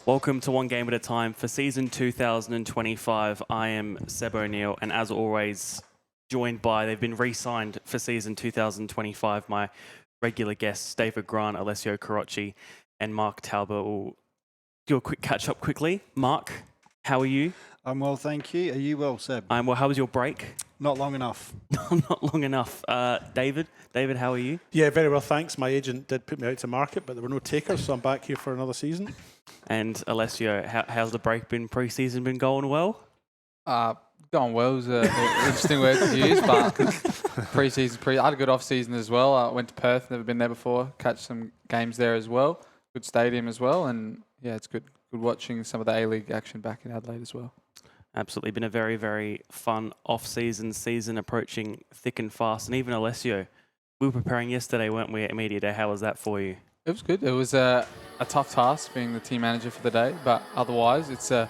Welcome to One Game at a Time for season 2025. I am Seb O'Neill, and as always, they've been re-signed for season 2025. My regular guests, David Grant, Alessio Carocci, and Mark Talbot will do a quick catch-up quickly. Mark, how are you? I'm well, thank you. Are you well, Seb? I'm well. How was your break? Not long enough. Not long enough. David, how are you? Yeah, very well, thanks. My agent did put me out to market, but there were no takers, so I'm back here for another season. And Alessio, how's the break been? Pre-season been going well? Going well is an interesting word to use, but pre-season, I had a good off-season as well. I went to Perth, never been there before, catch some games there as well. Good stadium as well, and yeah, it's good watching some of the A-League action back in Adelaide as well. Absolutely. Been a very, very fun season approaching thick and fast. And even Alessio, we were preparing yesterday, weren't we, at Media Day? How was that for you? It was good. It was a tough task being the team manager for the day, but otherwise it's good.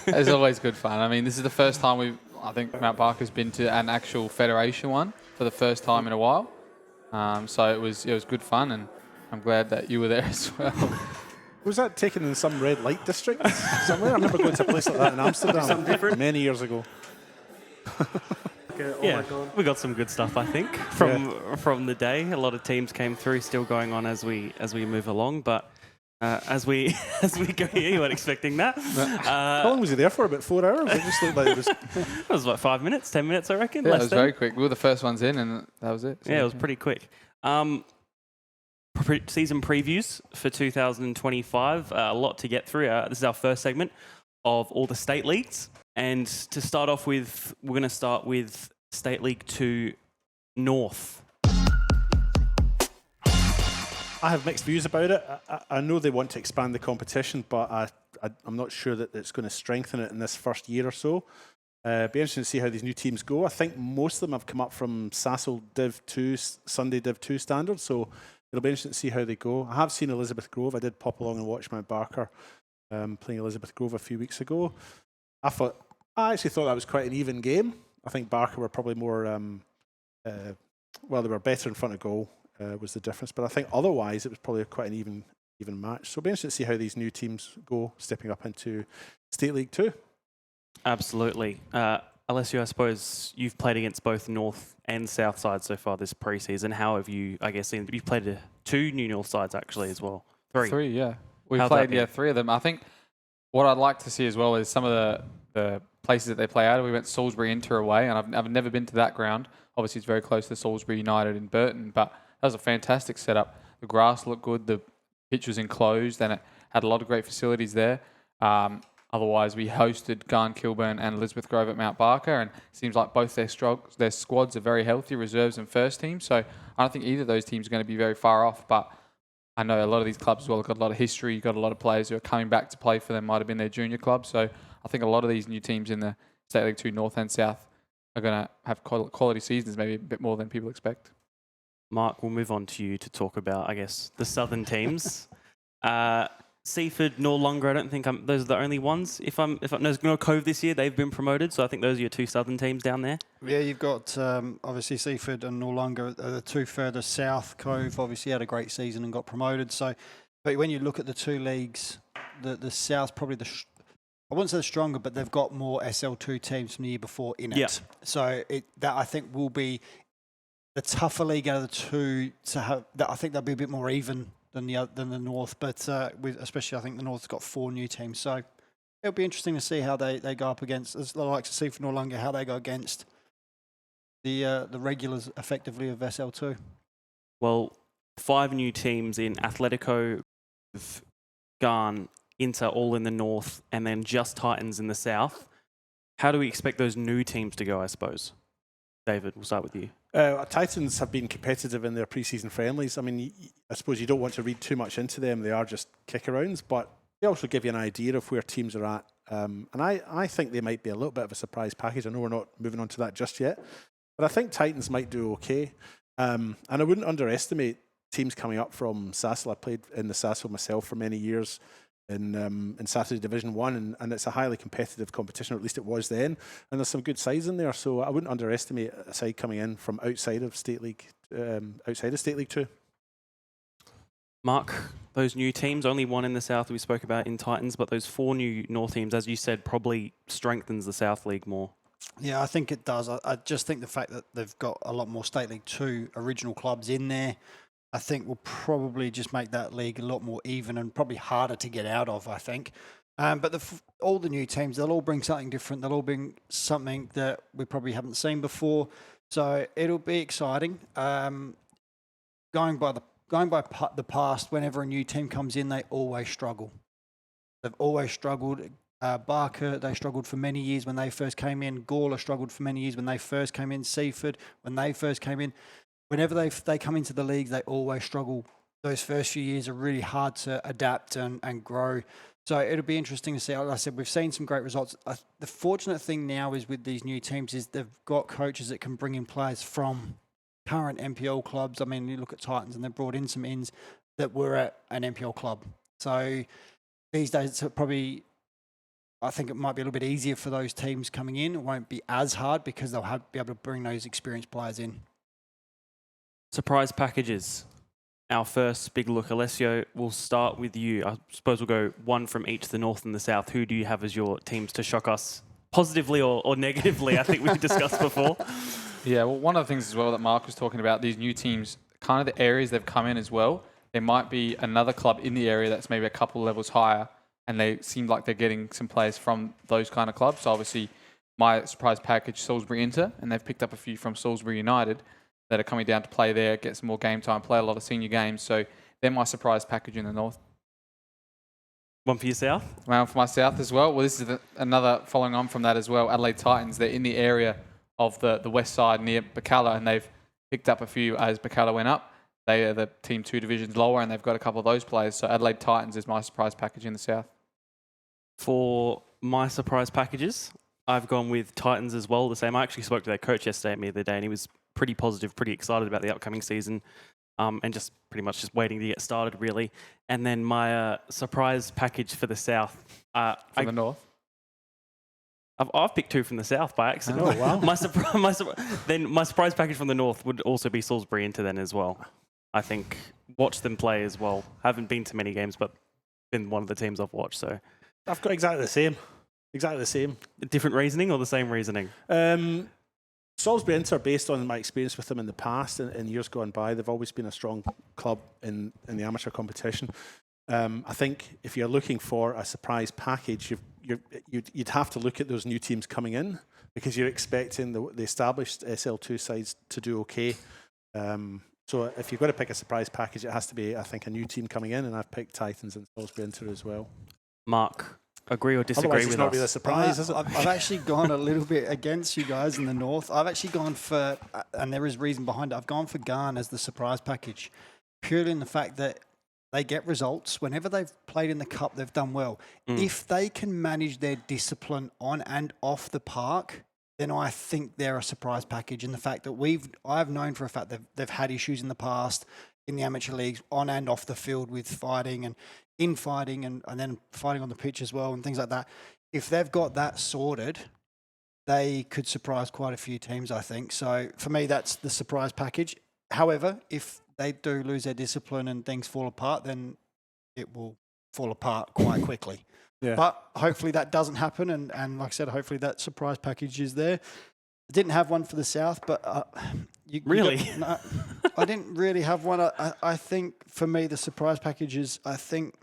It's always good fun. I mean, this is the first time I think Mount Barker's been to an actual federation one for the first time in a while. So it was good fun, and I'm glad that you were there as well. Was that taken in some red light district somewhere? I remember going to a place like that in Amsterdam many years ago. Yeah, we got some good stuff, I think, from the day. A lot of teams came through, still going on as we move along. But as we go here, you weren't expecting that. How long was he there for? About 4 hours? It just looked like it was. It was like 5 minutes, 10 minutes, I reckon. Yeah, it was very quick. We were the first ones in, and that was it. So yeah, it was pretty quick. Season previews for 2025. A lot to get through. This is our first segment of all the state leagues. And to start off with, we're going to start with State League 2 North. I have mixed views about it. I know they want to expand the competition, but I'm not sure that it's going to strengthen it in this first year or so. Be interesting to see how these new teams go. I think most of them have come up from Sassel Div 2, Sunday Div 2 standards, so it'll be interesting to see how they go. I have seen Elizabeth Grove. I did pop along and watch Mount Barker playing Elizabeth Grove a few weeks ago. I actually thought that was quite an even game. I think Barker were probably more, they were better in front of goal was the difference. But I think otherwise it was probably quite an even match. So it'll be interesting to see how these new teams go, stepping up into State League 2. Absolutely. Alessio, I suppose you've played against both North and South sides so far this pre-season. How have you, seen? You've played two new North sides actually as well. Three, yeah. We've played, three of them. I think what I'd like to see as well is some of the places that they play out. We went Salisbury Inter away, and I've never been to that ground. Obviously, it's very close to Salisbury United in Burton, but that was a fantastic setup. The grass looked good, the pitch was enclosed, and it had a lot of great facilities there. Otherwise, we hosted Garn Kilburn and Elizabeth Grove at Mount Barker, and it seems like both their squads are very healthy, reserves and first team. So I don't think either of those teams are going to be very far off, but I know a lot of these clubs as well have got a lot of history. You've got a lot of players who are coming back to play for them, might have been their junior club. So I think a lot of these new teams in the State League 2 North and South are going to have quality seasons, maybe a bit more than people expect. Mark, we'll move on to you to talk about, the southern teams. Seaford, Noarlunga, I don't think those are the only ones. There's no Cove this year, they've been promoted, so I think those are your two southern teams down there. Yeah, you've got obviously Seaford and Noarlunga are the two further south. Cove obviously had a great season and got promoted. So, but when you look at the two leagues, the South probably I wouldn't say the stronger, but they've got more SL2 teams from the year before in it. Yeah. So that I think will be the tougher league out of the two to have. That I think they'll be a bit more even than the North, but especially I think the North's got 4 new teams. So it'll be interesting to see how they go up against, the likes of Seaford and Noarlunga, how they go against the regulars effectively of SL2. Well, 5 new teams in Atletico, Garn, Inter, all in the North, and then just Titans in the South. How do we expect those new teams to go, I suppose? David, we'll start with you. Titans have been competitive in their pre-season friendlies. I mean, I suppose you don't want to read too much into them. They are just kick-arounds, but they also give you an idea of where teams are at. And I think they might be a little bit of a surprise package. I know we're not moving on to that just yet, but I think Titans might do okay. And I wouldn't underestimate teams coming up from Sassel. I played in the Sassel myself for many years. in Saturday Division 1, and it's a highly competitive competition, or at least it was then, and there's some good sides in there, so I wouldn't underestimate a side coming in from outside of State League 2. Mark, those new teams, only one in the South we spoke about in Titans, but those 4 new North teams, as you said, probably strengthens the South League more. Yeah, I think it does. I just think the fact that they've got a lot more State League 2 original clubs in there, I think will probably just make that league a lot more even and probably harder to get out of, I think. But all the new teams, they'll all bring something different. They'll all bring something that we probably haven't seen before. So it'll be exciting. Going by the past, whenever a new team comes in, they always struggle. They've always struggled. Barker, they struggled for many years when they first came in. Gawler struggled for many years when they first came in. Seaford, when they first came in. Whenever they come into the league, they always struggle. Those first few years are really hard to adapt and grow. So it'll be interesting to see. Like I said, we've seen some great results. The fortunate thing now is with these new teams is they've got coaches that can bring in players from current NPL clubs. I mean, you look at Titans and they've brought in some ins that were at an NPL club. So these days it's probably, I think it might be a little bit easier for those teams coming in. It won't be as hard because they'll be able to bring those experienced players in. Surprise packages. Our first big look, Alessio, we'll start with you. I suppose we'll go one from each, the North and the South. Who do you have as your teams to shock us positively or negatively? I think we discussed before. Yeah, well, one of the things as well that Mark was talking about, these new teams, kind of the areas they've come in as well, there might be another club in the area that's maybe a couple levels higher, and they seem like they're getting some players from those kind of clubs. So obviously, my surprise package, Salisbury Inter, and they've picked up a few from Salisbury United that are coming down to play there, get some more game time, play a lot of senior games. So they're my surprise package in the North. One for your South? Well, for my South as well. Well, this is another following on from that as well. Adelaide Titans, they're in the area of the west side near Bacala, and they've picked up a few as Bacala went up. They are the team 2 divisions lower, and they've got a couple of those players. So Adelaide Titans is my surprise package in the South. For my surprise packages, I've gone with Titans as well, the same. I actually spoke to their coach yesterday the other day, and he was pretty positive, pretty excited about the upcoming season, and just pretty much just waiting to get started, really. And then my surprise package for the South. The North? I've picked 2 from the South by accident. Oh, wow. Then my surprise package from the North would also be Salisbury Inter then as well. I think watch them play as well. Haven't been to many games, but been one of the teams I've watched. So I've got exactly the same. Exactly the same. Different reasoning or the same reasoning? Salisbury Inter, based on my experience with them in the past and years gone by, they've always been a strong club in the amateur competition. I think if you're looking for a surprise package, you'd have to look at those new teams coming in because you're expecting the established SL2 sides to do okay. So if you've got to pick a surprise package, it has to be, I think, a new team coming in, and I've picked Titans and Salisbury Inter as well. Mark, agree or disagree Otherwise, with it's not us? really a surprise, is it? I've actually gone a little bit against you guys in the North. I've actually gone for, and there is reason behind it, I've gone for Garn as the surprise package, purely in the fact that they get results. Whenever they've played in the Cup, they've done well. If they can manage their discipline on and off the park, then I think they're a surprise package. And the fact that I've known for a fact that they've had issues in the past in the amateur leagues, on and off the field with fighting and infighting and then fighting on the pitch as well and things like that. If they've got that sorted, they could surprise quite a few teams, I think. So for me, that's the surprise package. However, if they do lose their discipline and things fall apart, then it will fall apart quite quickly. Yeah. But hopefully that doesn't happen. And like I said, hopefully that surprise package is there. I didn't have one for the South, but Really? No, I didn't really have one. I think for me, the surprise package is, I think,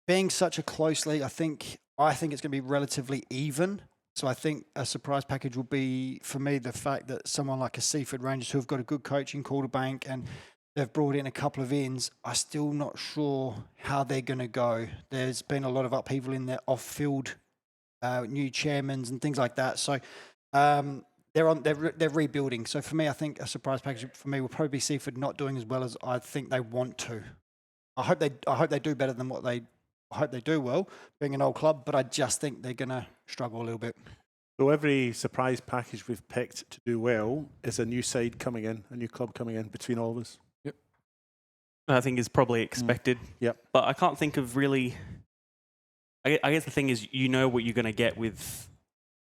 being such a close league, I think it's going to be relatively even. So I think a surprise package will be, for me, the fact that someone like a Seaford Rangers, who have got a good coaching quarterback and they've brought in a couple of ins, I'm still not sure how they're going to go. There's been a lot of upheaval in their off-field, new chairmans and things like that. So they're rebuilding. So for me, I think a surprise package for me will probably be Seaford not doing as well as I think they want to. I hope they do better than what they. I hope they do well, being an old club, but I just think they're going to struggle a little bit. So every surprise package we've picked to do well is a new side coming in, a new club coming in between all of us. Yep. I think is probably expected. Yep. But I can't think of really. I guess the thing is, you know what you're going to get with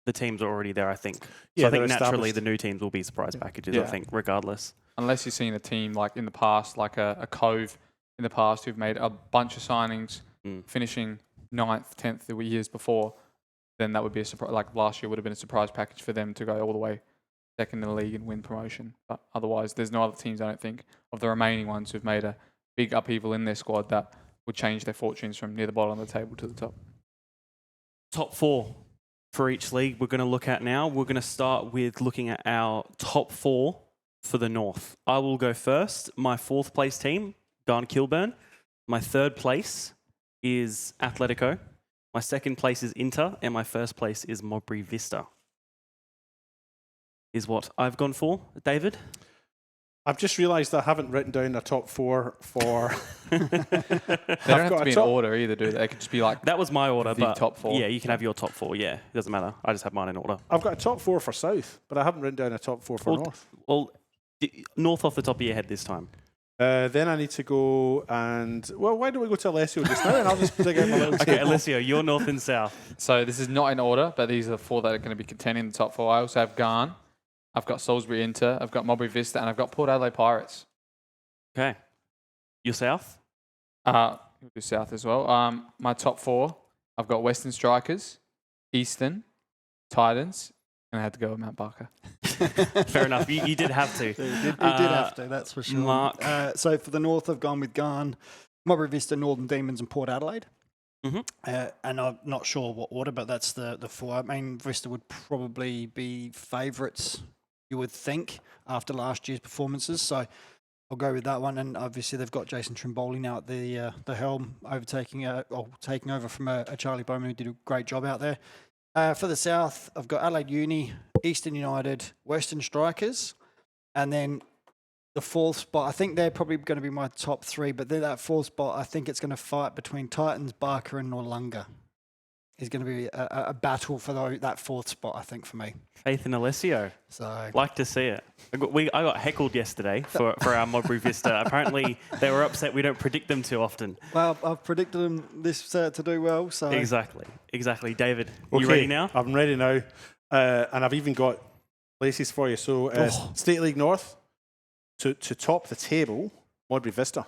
the teams already there. I think. Yeah, So I think they're naturally established. the new teams will be surprise packages. Yeah. I think, regardless. Unless you've seen a team like in the past, like a Cove in the past, who've made a bunch of signings, finishing 9th, 10th the years before, then that would be a surprise. Like last year would have been a surprise package for them to go all the way second in the league and win promotion. But otherwise, there's no other teams, I don't think, of the remaining ones who've made a big upheaval in their squad that would change their fortunes from near the bottom of the table to the top. Top 4 for each league we're going to look at now. We're going to start with looking at our top 4 for the North. I will go first. My 4th place team, Garn Kilburn. My 3rd place is Atletico. My 2nd place is Inter. And my 1st place is Modbury Vista. Is what I've gone for. David? I've just realised I haven't written down a top 4 for. They don't have to be in order either, do they? They could just be like That was my order, the but top 4. yeah, you can have your top 4. Yeah, it doesn't matter. I just have mine in order. I've got a top 4 for South, but I haven't written down a top 4 for North. Well, North off the top of your head this time. Then I need to go and why don't we go to Alessio just now, and I'll just dig out my little Okay, table. Alessio, you're North and South. So this is not in order, but these are the 4 that are going to be contending in the top 4. I also have Garn, I've got Salisbury Inter, I've got Modbury Vista, and I've got Port Adelaide Pirates. Okay. You're South? We'll do South as well. My top 4, I've got Western Strikers, Eastern, Titans, and I had to go with Mount Barker. Fair enough. You did have to. You did have to, that's for sure. Mark. So for the North, I've gone with Garn, Modbury Vista, Northern Demons, and Port Adelaide. And I'm not sure what order, but that's the 4. I mean, Vista would probably be favourites, you would think, after last year's performances. So I'll go with that one. And obviously, they've got Jason Trimboli now at the helm, taking over from a Charlie Bowman who did a great job out there. For the South, I've got Adelaide Uni, Eastern United, Western Strikers, and then the 4th spot. I think they're probably going to be my top 3, but then that 4th spot, I think it's going to fight between Titans, Barker, and Noarlunga. Is going to be a battle for that 4th spot, I think, for me. Faith in Alessio. So Like to see it. I got heckled yesterday for our Modbury Vista. Apparently, they were upset we don't predict them too often. well, I've predicted them this to do well. So Exactly. David, Okay, you ready now? I'm ready now, and I've even got places for you. So State League North to top the table, Modbury Vista,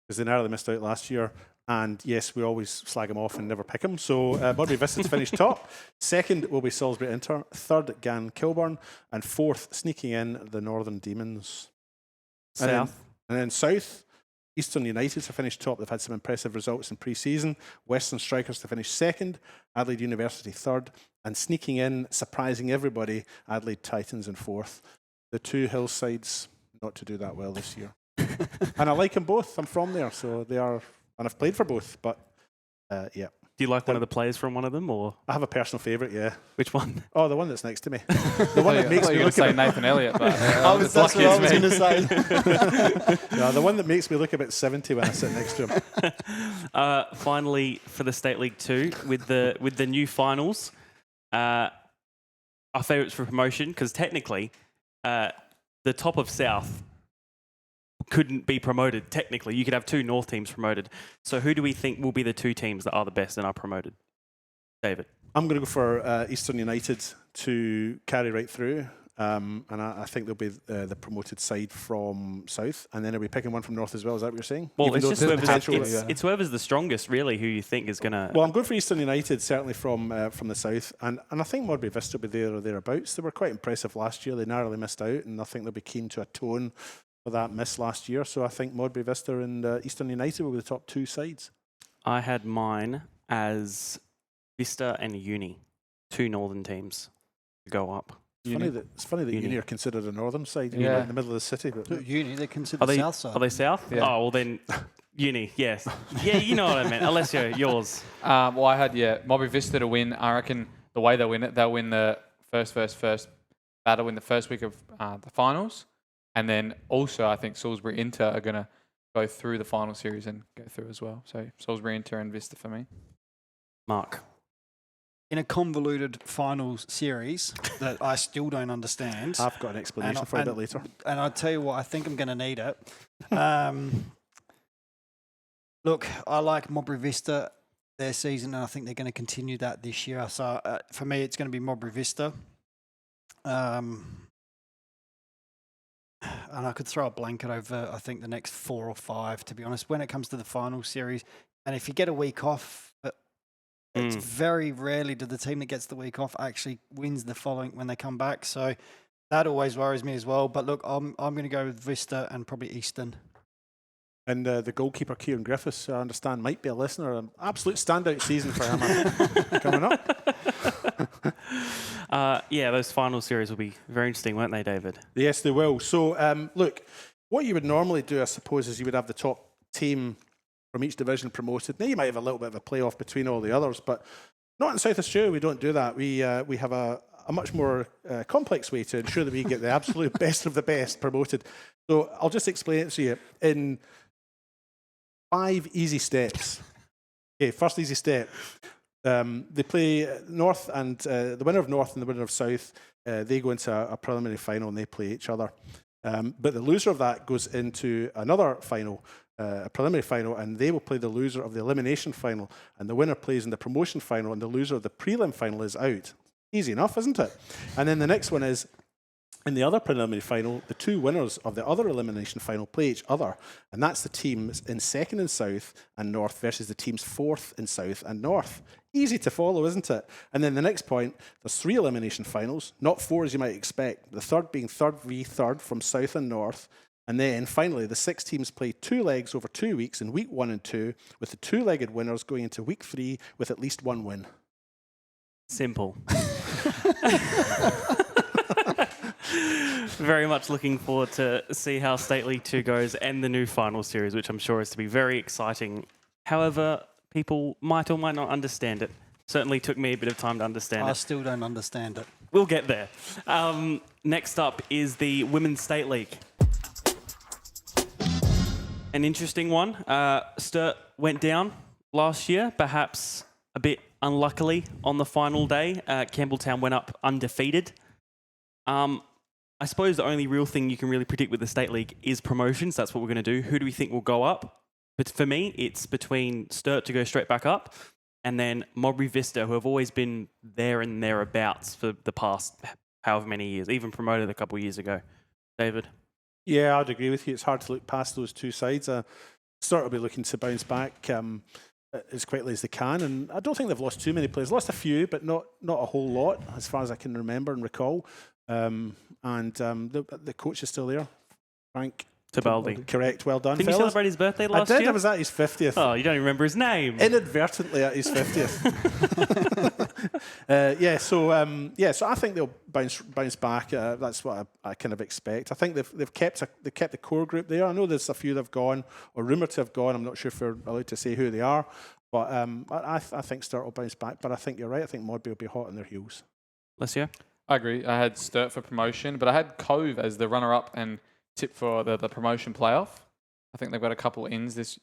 because they narrowly missed out last year. And yes, we always slag them off and never pick them. So Modbury Vista to finish top. 2nd will be Salisbury Inter. 3rd, Gan Kilburn. And 4th, sneaking in, the Northern Demons. South. And then South, Eastern United to finish top. They've had some impressive results in pre-season. Western Strikers to finish 2nd. Adelaide University 3rd. And sneaking in, surprising everybody, Adelaide Titans in 4th. The 2 hillsides not to do that well this year. And I like them both. I'm from there, so they are... And I've played for both, but yeah. Do you like one of the players from one of them, or I have a personal favourite, yeah. which one? Oh, the one that's next to me. The one that makes me look say a bit... Nathan Elliott, but that's what I was going to say. Yeah, the one that makes me look about 70 when I sit next to him. Finally, for the State League 2, with the new finals, our favourites for promotion, because technically, the top of South couldn't be promoted. Technically, you could have 2 North teams promoted. So who do we think will be the 2 teams that are the best and are promoted? David. I'm going to go for Eastern United to carry right through. And I think they'll be the promoted side from South. And then are we picking one from North as well? Is that what you're saying? Well, Even it's though just potential- it's whoever's the strongest, really, who you think is going to... Well, I'm going for Eastern United, certainly from the South. And I think Modbury Vista will be there or thereabouts. They were quite impressive last year. They narrowly missed out, and I think they'll be keen to atone for that miss last year. So I think Modbury Vista and Eastern United will be the top 2 sides. I had mine as Vista and Uni, 2 northern teams to go up. It's funny that Uni are considered a northern side, you know, Yeah. right in the middle of the city. But Uni, they consider Are they South side. Are they South? Yeah. Oh, well then, Uni, yes. Yeah, you know what I meant. Alessio, yours. Well, I had Modbury Vista to win. I reckon the way they'll win it, they'll win the first battle in the first week of the finals, and then also I think Salisbury Inter are going to go through the final series and go through as well. So Salisbury Inter and Vista for me. Mark. In a convoluted finals series that I still don't understand. I've got an explanation for you a bit later. And I'll tell you what, I think I'm going to need it. Look, I like Mowbray Vista their season, and I think they're going to continue that this year. So for me, it's going to be Mowbray Vista. And I could throw a blanket over, I think, the next 4 or 5, to be honest, when it comes to the final series. And if you get a week off, it's very rarely do the team that gets the week off actually wins the following when they come back. So that always worries me as well. But look, I'm going to go with Vista and probably Eastern. And the goalkeeper, Kieran Griffiths, I understand, might be a listener. An absolute standout season for him coming up. Yeah, those final series will be very interesting, won't they, David? Yes, they will. So, look, what you would normally do, I suppose, is you would have the top team from each division promoted. Now, you might have a little bit of a playoff between all the others, but not in South Australia. We don't do that. We have a much more complex way to ensure that we get the absolute best of the best promoted. So I'll just explain it to you in 5 easy steps. Okay, first easy step. They play North, and the winner of North and the winner of South, they go into a preliminary final and they play each other. But the loser of that goes into another final, a preliminary final, and they will play the loser of the elimination final, and the winner plays in the promotion final, and the loser of the prelim final is out. Easy enough, isn't it? And then the next one is, in the other preliminary final, the 2 winners of the other elimination final play each other, and that's the teams in second in South and North versus the teams 4th in South and North. Easy to follow, isn't it? And then the next point, there's 3 elimination finals, not 4 as you might expect, the third being third v third from South and North. And then finally, the 6 teams play 2 legs over 2 weeks in week 1 and 2, with the 2-legged winners going into week 3 with at least 1 win. Simple. Very much looking forward to see how State League 2 goes and the new final series, which I'm sure is to be very exciting. However, people might or might not understand it. Certainly took me a bit of time to understand it. I still don't understand it. We'll get there. Next up is the Women's State League. An interesting one. Sturt went down last year, perhaps a bit unluckily on the final day. Campbelltown went up undefeated. I suppose the only real thing you can really predict with the State League is promotions. That's what we're going to do. Who do we think will go up? But for me, it's between Sturt to go straight back up and then Mowbray Vista, who have always been there and thereabouts for the past however many years, even promoted a couple of years ago. David? Yeah, I'd agree with you. It's hard to look past those 2 sides. Sturt will be looking to bounce back as quickly as they can, and I don't think they've lost too many players. Lost a few, but not a whole lot, as far as I can remember and recall. The coach is still there, Frank Tibaldi. Correct. Well done, Didn't you fellas. celebrate his birthday last I did. year? I was at his 50th. Oh, you don't even remember his name. Inadvertently at his 50th. So I think they'll bounce back. That's what I kind of expect. I think they've kept the core group there. I know there's a few that have gone or rumoured to have gone. I'm not sure if we're allowed to say who they are, but I think Sturt will bounce back. But I think you're right. I think Modby will be hot on their heels. Alessio? I agree. I had Sturt for promotion, but I had Cove as the runner-up and tip for the promotion playoff. I think they've got a couple ins this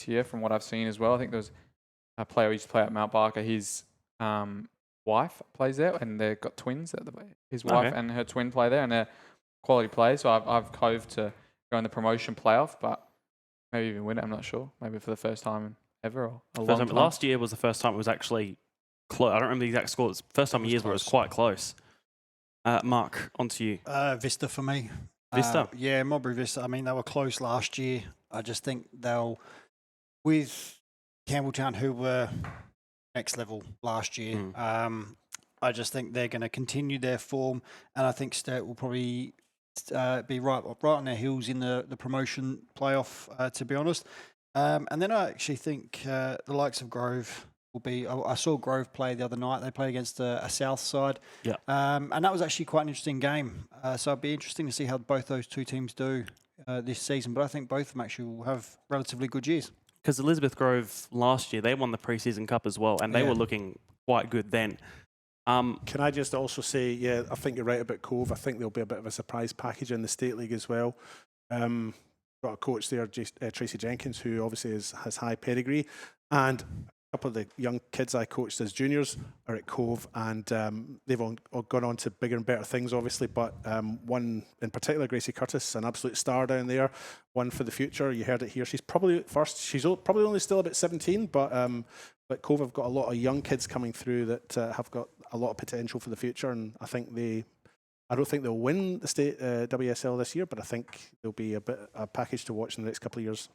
year from what I've seen as well. I think there's a player who used to play at Mount Barker. His wife plays there, and they've got twins. His wife and her twin play there, and they're quality players. So I've Cove to go in the promotion playoff, but maybe even win it. I'm not sure. Maybe for the first time ever or a long time. Last year was the first time it was actually close. I don't remember the exact score. It was the first time in years where it was quite close. Mark, on to you. Vista for me. Vista? Yeah, Mowbray Vista. I mean, they were close last year. I just think they'll, with Campbelltown, who were next level last year, I just think they're going to continue their form, and I think Sturt will probably be right on their heels in the promotion playoff, to be honest. And then I actually think the likes of Grove will be. I saw Grove play the other night. They played against a South side, and that was actually quite an interesting game. So it'd be interesting to see how both those 2 teams do this season. But I think both of them actually will have relatively good years. Because Elizabeth Grove last year, they won the pre-season cup as well, and they were looking quite good then. Can I just also say, yeah, I think you're right about Cove. I think there'll be a bit of a surprise package in the State League as well. Got a coach there, Tracy Jenkins, who obviously has high pedigree. And couple of the young kids I coached as juniors are at Cove, and they've all gone on to bigger and better things, obviously. But one in particular, Gracie Curtis, an absolute star down there, one for the future. You heard it here. She's probably first. She's probably only still about 17, but Cove have got a lot of young kids coming through that have got a lot of potential for the future, and I think I don't think they'll win the state WSL this year, but I think there'll be a package to watch in the next couple of years.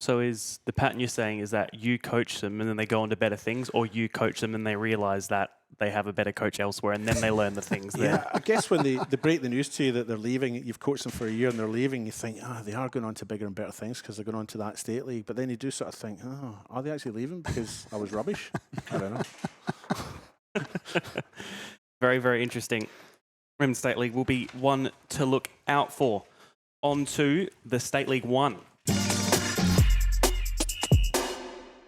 So is the pattern you're saying is that you coach them and then they go on to better things, or you coach them and they realise that they have a better coach elsewhere and then they learn the things there? Yeah, I guess when they break the news to you that they're leaving, you've coached them for a year and they're leaving, you think, they are going on to bigger and better things because they're going on to that state league. But then you do sort of think, are they actually leaving because I was rubbish? I don't know. Very, very interesting. Women's State League will be one to look out for. On to the State League 1.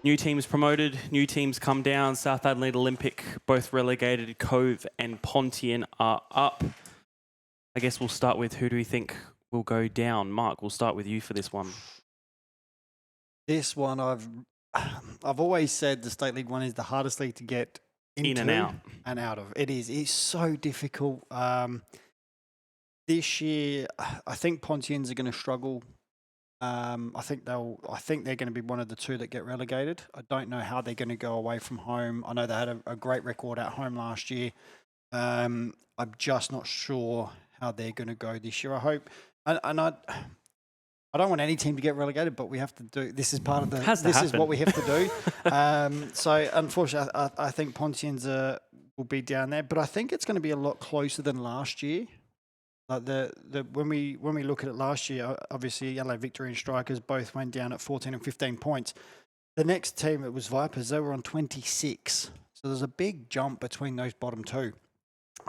New teams promoted, new teams come down. South Adelaide Olympic, both relegated. Cove and Pontian are up. I guess we'll start with who do we think will go down? Mark, we'll start with you for this one. This one, I've always said the State League 1 is the hardest league to get into In and out. and out of. It is. It's so difficult. This year, I think Pontians are going to struggle. I think they're going to be one of the two that get relegated. I don't know how they're going to go away from home. I know they had a great record at home last year. I'm just not sure how they're going to go this year. I hope, and I don't want any team to get relegated, but we have to do. This is part of the. This is what we have to do. So unfortunately, I think Pontians will be down there, but I think it's going to be a lot closer than last year. Like when we look at it last year, obviously LA Victory and Strikers both went down at 14 and 15 points. The next team, it was Vipers, they were on 26. So there's a big jump between those bottom two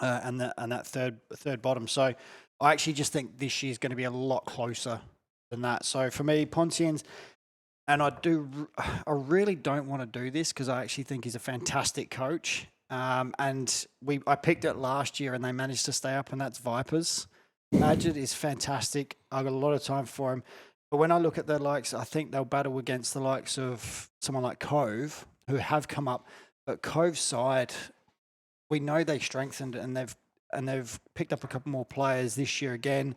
and that third bottom. So I actually just think this year's going to be a lot closer than that. So for me, Pontians, and I really don't want to do this because I actually think he's a fantastic coach. And I picked it last year and they managed to stay up, and that's Vipers. Majid is fantastic. I got a lot of time for him. But when I look at their likes, I think they'll battle against the likes of someone like Cove, who have come up. But Cove's side, we know they strengthened and they've picked up a couple more players this year again.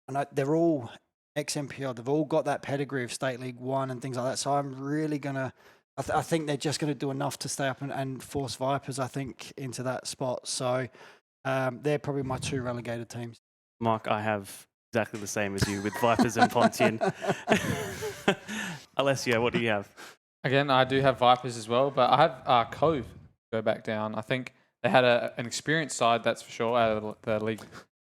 And they're all ex-MPL. They've all got that pedigree of State League 1 and things like that. So I'm really going to... I think they're just going to do enough to stay up and force Vipers, I think, into that spot. So they're probably my two relegated teams. Mark, I have exactly the same as you with Vipers and Pontian. Alessio, what do you have? Again, I do have Vipers as well, but I have Cove go back down. I think they had an experienced side, that's for sure, out of the league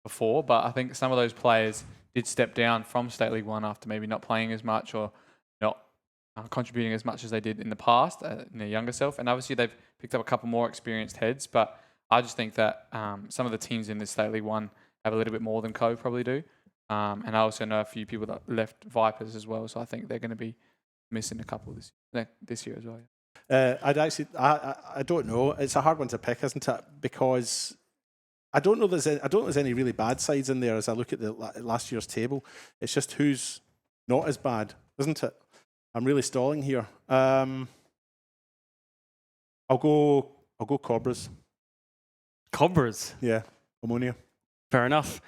before, but I think some of those players did step down from State League 1 after maybe not playing as much or not contributing as much as they did in the past in their younger self. And obviously they've picked up a couple more experienced heads, but I just think that some of the teams in this State League 1 have a little bit more than Cove probably do. And I also know a few people that left Vipers as well, so I think they're going to be missing a couple this year as well. Yeah. I don't know. It's a hard one to pick, isn't it? Because I don't know there's any really bad sides in there as I look at the last year's table. It's just who's not as bad, isn't it? I'm really stalling here. I'll go Cobras. Cobras? Yeah, ammonia. Fair enough.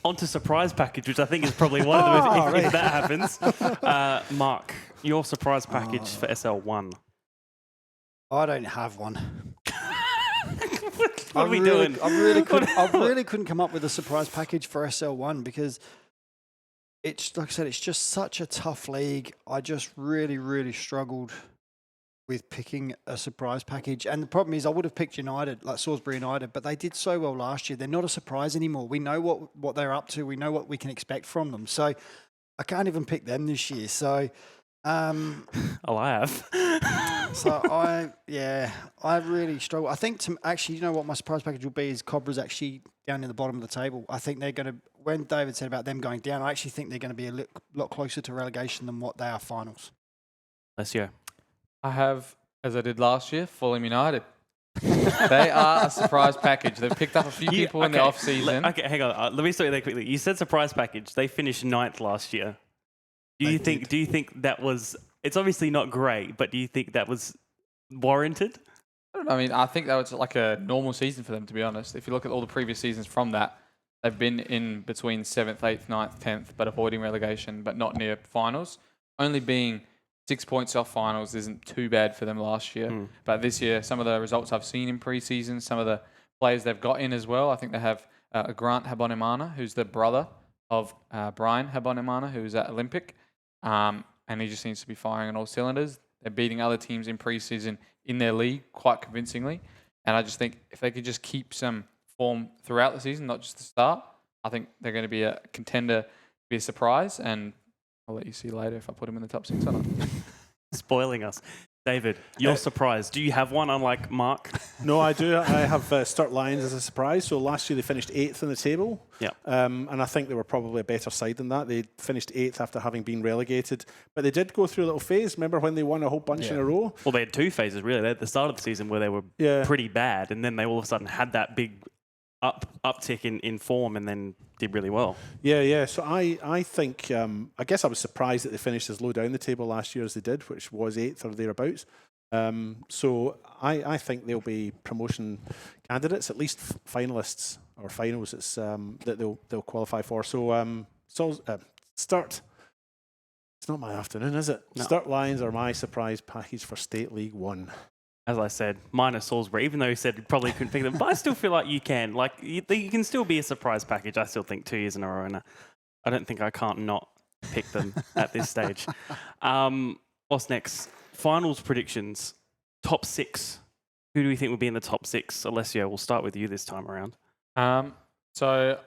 On to surprise package, which I think is probably one of them if that happens. Mark, your surprise package for SL1. I don't have one. What are we doing? I really couldn't come up with a surprise package for SL1 because it's, like I said, it's just such a tough league. I just really struggled with picking a surprise package. And the problem is I would have picked United, like Salisbury United, but they did so well last year. They're not a surprise anymore. We know what they're up to. We know what we can expect from them. So I can't even pick them this year. So I have. So I really struggle. I think you know what my surprise package will be is Cobra's actually down in the bottom of the table. I think they're going to, when David said about them going down, I actually think they're going to be a lot closer to relegation than what they are finals. Let's go. I have, as I did last year, Fulham United. They are a surprise package. They've picked up a few people in the off season. Okay, hang on. Let me stop you there quickly. You said surprise package. They finished 9th last year. Do you think that was? It's obviously not great, but do you think that was warranted? I don't know. I mean, I think that was like a normal season for them, to be honest. If you look at all the previous seasons from that, they've been in between 7th, 8th, 9th, 10th, but avoiding relegation, but not near finals. Only being 6 points off finals isn't too bad for them last year. But this year, some of the results I've seen in pre-season, some of the players they've got in as well, I think they have Grant Habonimana, who's the brother of Brian Habonimana, who's at Olympic. And he just seems to be firing on all cylinders. They're beating other teams in pre-season in their league quite convincingly. And I just think if they could just keep some form throughout the season, not just the start, I think they're going to be a contender, be a surprise. And I'll let you see later if I put them in the top 6 or not. Spoiling us. David, you're surprised. Do you have one, unlike Mark? No, I do. I have Sturt Lions as a surprise. So last year they finished 8th in the table. Yeah. And I think they were probably a better side than that. They finished 8th after having been relegated. But they did go through a little phase. Remember when they won a whole bunch in a row? Well, they had 2 phases, really. They had the start of the season where they were pretty bad, and then they all of a sudden had that big uptick in form and then did really well. Yeah. So I think, I guess I was surprised that they finished as low down the table last year as they did, which was 8th or thereabouts. So I think they'll be promotion candidates, at least finalists or finals. It's that they'll qualify for. So Sturt. It's not my afternoon, is it? No. Sturt Lions are my surprise package for State League One. As I said, minus Salisbury, even though he said he probably couldn't pick them, but I still feel like you can. Like, you can still be a surprise package, I still think, 2 years in a row. And I don't think I can't not pick them at this stage. What's next? Finals predictions. Top 6. Who do we think will be in the top 6? Alessio, we'll start with you this time around. So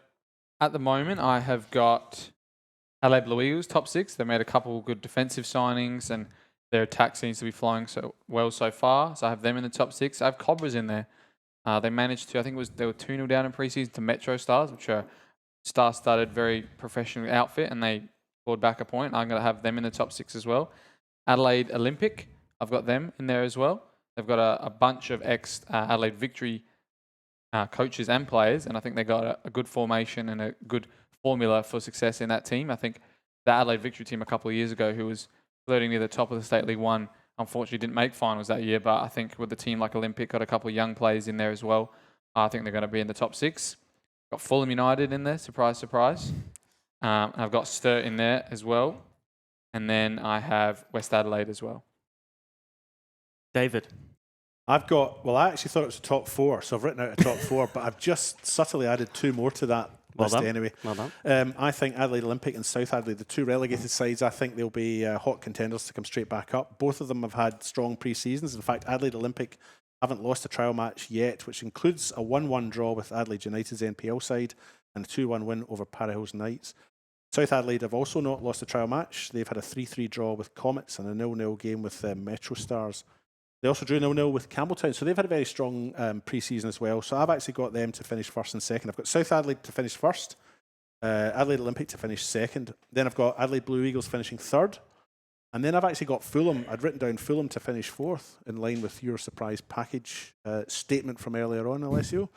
at the moment, I have got Adelaide Blue Eagles top 6. They made a couple of good defensive signings and their attack seems to be flowing so well so far. So I have them in the top 6. I have Cobras in there. They managed to, I think they were 2-0 down in preseason to Metro Stars, which are star-studded, very professional outfit, and they scored back a point. I'm going to have them in the top 6 as well. Adelaide Olympic, I've got them in there as well. They've got a bunch of ex-Adelaide Victory coaches and players, and I think they got a good formation and a good formula for success in that team. I think the Adelaide Victory team a couple of years ago, who was flirting near the top of the State League One, unfortunately didn't make finals that year, but I think with the team like Olympic, got a couple of young players in there as well. I think they're going to be in the top 6. Got Fulham United in there, surprise, surprise. I've got Sturt in there as well. And then I have West Adelaide as well. David. I actually thought it was a top 4, so I've written out a top 4, but I've just subtly added 2 more to that list anyway. Well done. I think Adelaide Olympic and South Adelaide, the 2 relegated sides, I think they'll be hot contenders to come straight back up. Both of them have had strong pre-seasons. In fact, Adelaide Olympic haven't lost a trial match yet, which includes a 1-1 draw with Adelaide United's NPL side and a 2-1 win over Para Hills Knights. South Adelaide have also not lost a trial match. They've had a 3-3 draw with Comets and a 0-0 game with Metro Stars. They also drew 0-0 with Campbelltown, so they've had a very strong pre-season as well. So I've actually got them to finish first and second. I've got South Adelaide to finish first, Adelaide Olympic to finish second. Then I've got Adelaide Blue Eagles finishing third. And then I've actually got Fulham. I'd written down Fulham to finish fourth, in line with your surprise package statement from earlier on, Alessio.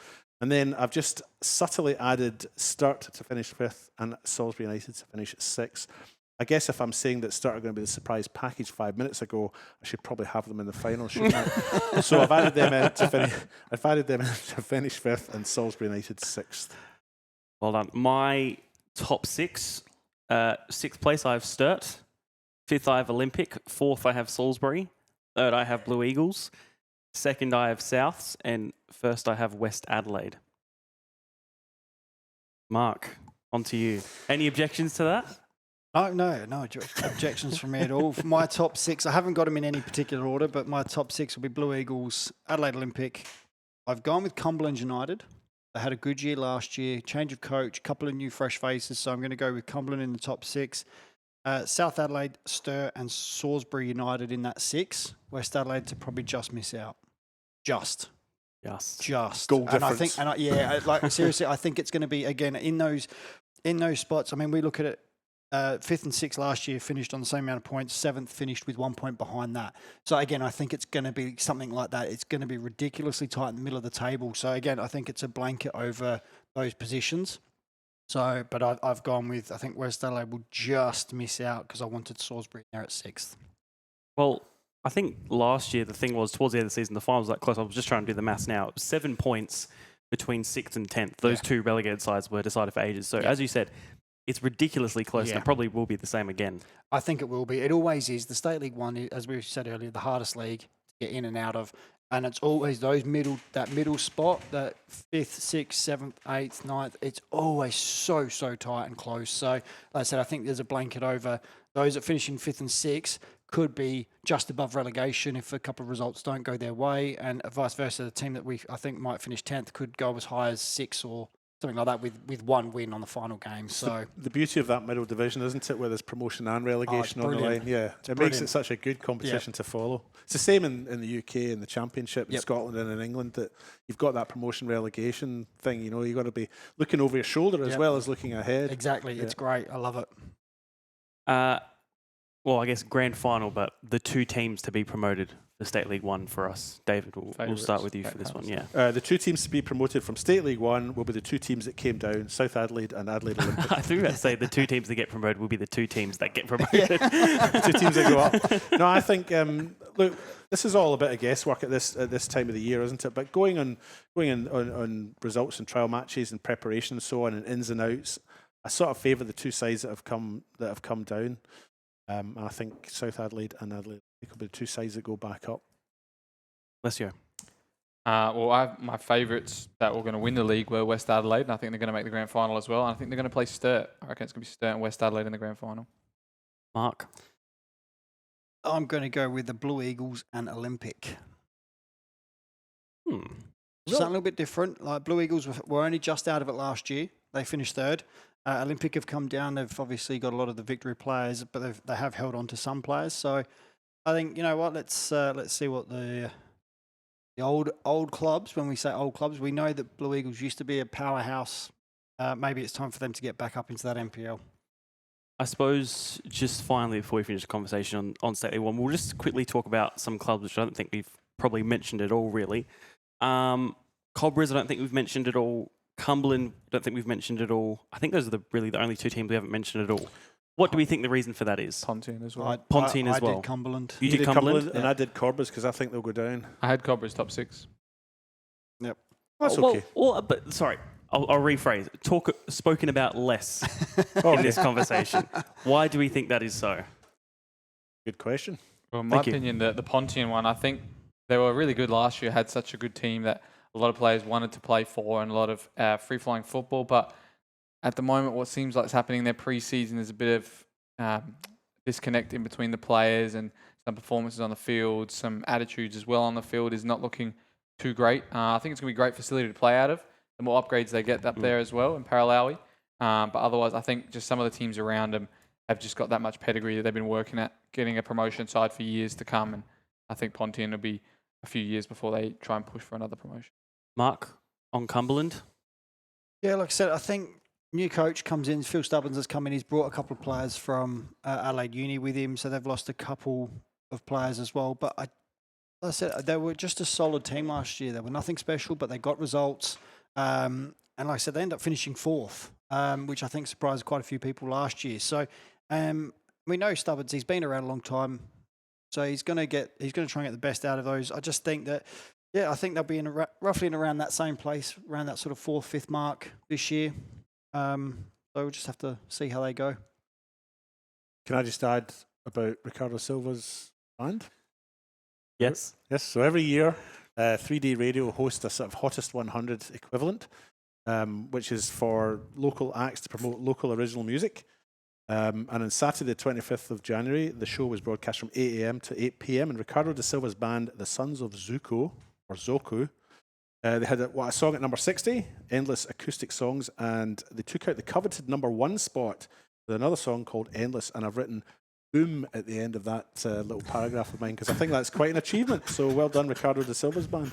And then I've just subtly added Sturt to finish fifth and Salisbury United to finish sixth. I guess if I'm saying that Sturt are going to be the surprise package 5 minutes ago, I should probably have them in the final, shouldn't I? So I've added them in to finish fifth and Salisbury United sixth. Well done. My top 6, 6th place I have Sturt, 5th I have Olympic, 4th I have Salisbury, 3rd I have Blue Eagles, 2nd I have Souths, and 1st I have West Adelaide. Mark, on to you. Any objections to that? No objections from me at all. For my top 6, I haven't got them in any particular order, but my top 6 will be Blue Eagles, Adelaide Olympic. I've gone with Cumberland United. They had a good year last year, change of coach, couple of new fresh faces, so I'm going to go with Cumberland in the top 6. South Adelaide, Sturt and Salisbury United in that 6. West Adelaide to probably just miss out. Just. Goal And difference. Seriously, I think it's going to be, again, in those spots. I mean, we look at it, 5th and 6th last year finished on the same amount of points. 7th finished with 1 point behind that. So again, I think it's going to be something like that. It's going to be ridiculously tight in the middle of the table. So again, I think it's a blanket over those positions. So, but I've gone with, I think West Adelaide will just miss out because I wanted Salisbury there at 6th. Well, I think last year the thing was towards the end of the season, the finals that close. I was just trying to do the maths now. It was 7 points between 6th and 10th. Those two relegated sides were decided for ages. So as you said, it's ridiculously close, and it probably will be the same again. I think it will be. It always is. The State League One, as we said earlier, the hardest league to get in and out of. And it's always that middle spot, that 5th, 6th, 7th, 8th, 9th. It's always so tight and close. So, like I said, I think there's a blanket over those that finish in 5th and 6th could be just above relegation if a couple of results don't go their way, and vice versa. The team that I think might finish 10th could go as high as 6 or something like that with one win on the final game. So the beauty of that middle division, isn't it, where there's promotion and relegation on the line? Yeah, it makes it such a good competition to follow. It's the same in the UK in the Championship, in Scotland and in England, that you've got that promotion relegation thing. You know, you've got to be looking over your shoulder as well as looking ahead. Exactly, it's great. I love it. Well, I guess grand final, but the 2 teams to be promoted, the State League One for us. David, we'll start with you for this one. Yeah. The 2 teams to be promoted from State League One will be the 2 teams that came down, South Adelaide and Adelaide Olympic. I think I'd say the 2 teams that get promoted will be the 2 teams that get promoted. 2 teams that go up. No, I think look, this is all a bit of guesswork at this time of the year, isn't it? But going on results and trial matches and preparation and so on and ins and outs, I sort of favour the 2 sides that have come down. I think South Adelaide and Adelaide will be the 2 sides that go back up. Alessio. Well, I have my favourites that were going to win the league were West Adelaide, and I think they're going to make the grand final as well. And I think they're going to play Sturt. I reckon it's going to be Sturt and West Adelaide in the grand final. Mark. I'm going to go with the Blue Eagles and Olympic. Something a little bit different. Like Blue Eagles were only just out of it last year. They finished 3rd. Olympic have come down. They've obviously got a lot of the victory players, but they have held on to some players. So I think, you know what, let's see what the old clubs, when we say old clubs, we know that Blue Eagles used to be a powerhouse. Maybe it's time for them to get back up into that NPL. I suppose just finally, before we finish the conversation on State League One, we'll just quickly talk about some clubs which I don't think we've probably mentioned at all, really. Cobras, I don't think we've mentioned at all. Cumberland, don't think we've mentioned at all. I think those are really the only 2 teams we haven't mentioned at all. What do we think the reason for that is? Pontyne as well. Pontyne as well. I did Cumberland. You did Cumberland? And I did Cobras because I think they'll go down. I had Cobras top 6. Yep. That's okay. But sorry, I'll rephrase. Spoken about less in this conversation. Why do we think that is so? Good question. Well, in my opinion, the Pontyne one, I think they were really good last year, had such a good team that a lot of players wanted to play for and a lot of free-flowing football. But at the moment, what seems like is happening in their pre-season is a bit of disconnect in between the players and some performances on the field, some attitudes as well on the field is not looking too great. I think it's going to be a great facility to play out of. The more upgrades they get up there as well in Paralawi. But otherwise, I think just some of the teams around them have just got that much pedigree that they've been working at getting a promotion side for years to come. And I think Pontyne will be a few years before they try and push for another promotion. Mark, on Cumberland? Yeah, like I said, I think new coach comes in. Phil Stubbins has come in. He's brought a couple of players from Adelaide Uni with him, so they've lost a couple of players as well. But like I said, they were just a solid team last year. They were nothing special, but they got results. And like I said, they ended up finishing 4th, which I think surprised quite a few people last year. So we know Stubbins. He's been around a long time, so he's going to try and get the best out of those. I just think that. Yeah, I think they'll be roughly in around that same place, around that sort of 4th, 5th mark this year. So we'll just have to see how they go. Can I just add about Ricardo Silva's band? Yes. Yes. So every year, 3D Radio hosts a sort of Hottest 100 equivalent, which is for local acts to promote local original music. And on Saturday, the 25th of January, the show was broadcast from 8 a.m. to 8 p.m. And Ricardo de Silva's band, the Sons of Zuko, or Zoku, they had a song at number 60, Endless Acoustic Songs, and they took out the coveted number 1 spot with another song called Endless, and I've written boom at the end of that little paragraph of mine because I think that's quite an achievement. So well done, Ricardo de Silva's band.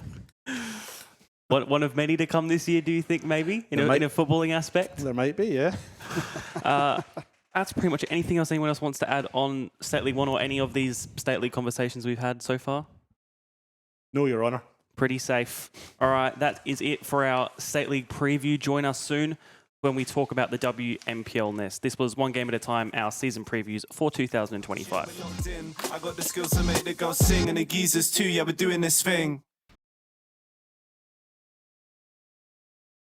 One of many to come this year, do you think, maybe, in a footballing aspect? There might be, yeah. That's pretty much anything else anyone else wants to add on State League One or any of these State League conversations we've had so far? No, Your Honour. Pretty safe. All right, that is it for our State League preview. Join us soon when we talk about the WMPL Nest. This was One Game at a Time, our season previews for 2025. I got the skills to make the girls sing and the geezers too. Yeah, we're doing this thing.